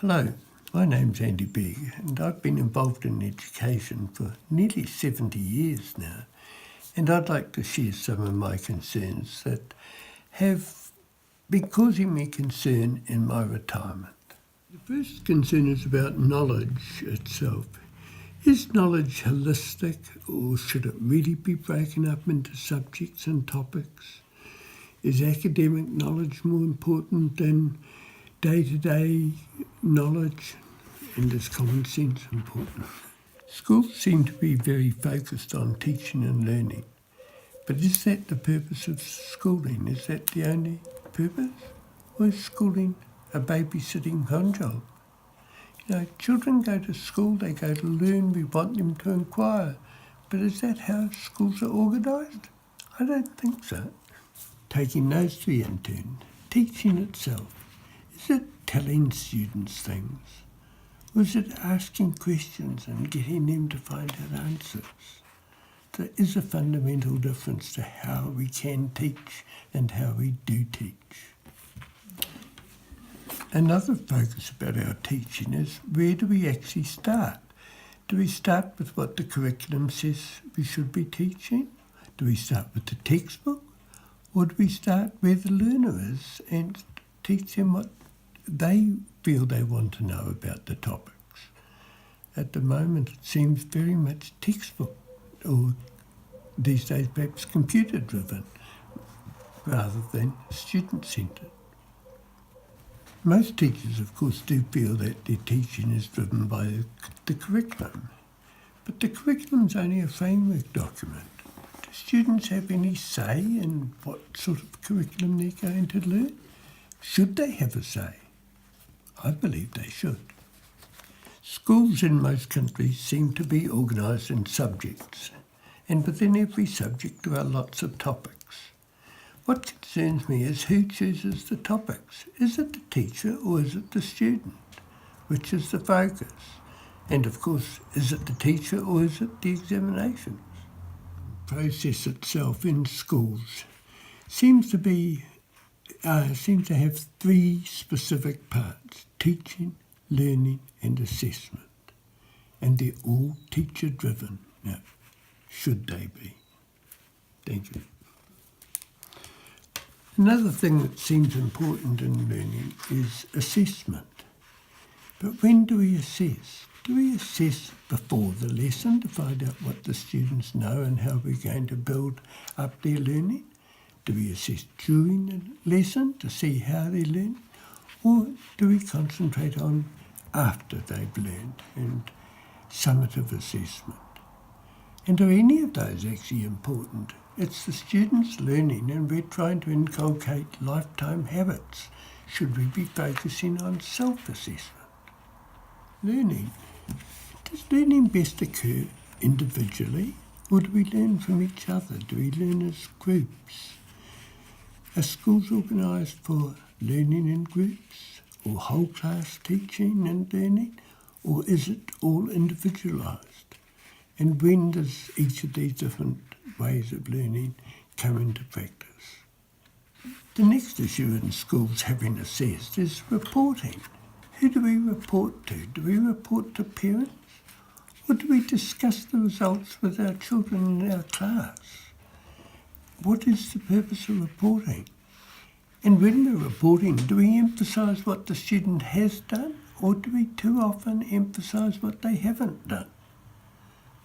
Hello, my name's Andy Begg and I've been involved in education for nearly 70 years now, and I'd like to share some of my concerns that have been causing me concern in my retirement. The first concern is about knowledge itself. Is knowledge holistic, or should it really be broken up into subjects and topics? Is academic knowledge more important than day-to-day knowledge, and is common sense important? Schools seem to be very focused on teaching and learning, but is that the purpose of schooling? Is that the only purpose? Or is schooling a babysitting con job? Children go to school, they go to learn, we want them to inquire, but is that how schools are organised? I don't think so. Taking those three in turn, teaching itself, is it telling students things? Or is it asking questions and getting them to find out answers? There is a fundamental difference to how we can teach and how we do teach. Another focus about our teaching is, where do we actually start? Do we start with what the curriculum says we should be teaching? Do we start with the textbook? Or do we start where the learner is and teach them what they feel they want to know about the topics? At the moment, it seems very much textbook, or these days perhaps computer-driven, rather than student-centred. Most teachers, of course, do feel that their teaching is driven by the curriculum, but the curriculum's only a framework document. Do students have any say in what sort of curriculum they're going to learn? Should they have a say? I believe they should. Schools in most countries seem to be organised in subjects, and within every subject there are lots of topics. What concerns me is who chooses the topics. Is it the teacher or is it the student? Which is the focus? And of course, is it the teacher or is it the examinations? The process itself in schools seems to have three specific parts: teaching, learning and assessment. And they're all teacher-driven. Now, should they be? Thank you. Another thing that seems important in learning is assessment. But when do we assess? Do we assess before the lesson to find out what the students know and how we're going to build up their learning? Do we assess during the lesson to see how they learn? Or do we concentrate on after they've learned and summative assessment? And are any of those actually important? It's the students learning and we're trying to inculcate lifetime habits. Should we be focusing on self-assessment? Learning. Does learning best occur individually, or do we learn from each other? Do we learn as groups? Are schools organised for learning in groups, or whole class teaching and learning, or is it all individualised? And when does each of these different ways of learning come into practice? The next issue in schools having assessed is reporting. Who do we report to? Do we report to parents? Or do we discuss the results with our children in our class? What is the purpose of reporting? And when we're reporting, do we emphasise what the student has done, or do we too often emphasise what they haven't done?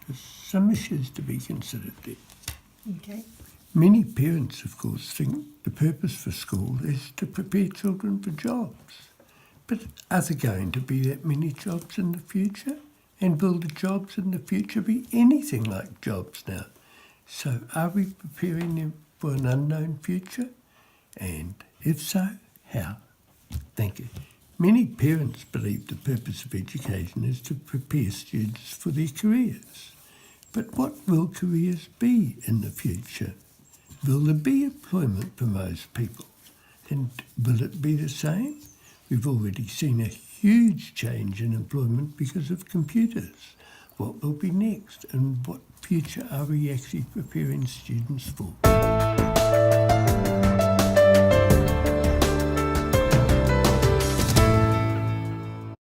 There's some issues to be considered there. Okay. Many parents, of course, think the purpose for school is to prepare children for jobs. But are there going to be that many jobs in the future? And will the jobs in the future be anything like jobs now? So are we preparing them for an unknown future? And if so, how? Thank you. Many parents believe the purpose of education is to prepare students for their careers. But what will careers be in the future? Will there be employment for most people? And will it be the same? We've already seen a huge change in employment because of computers. What will be next? And what future are we actually preparing students for?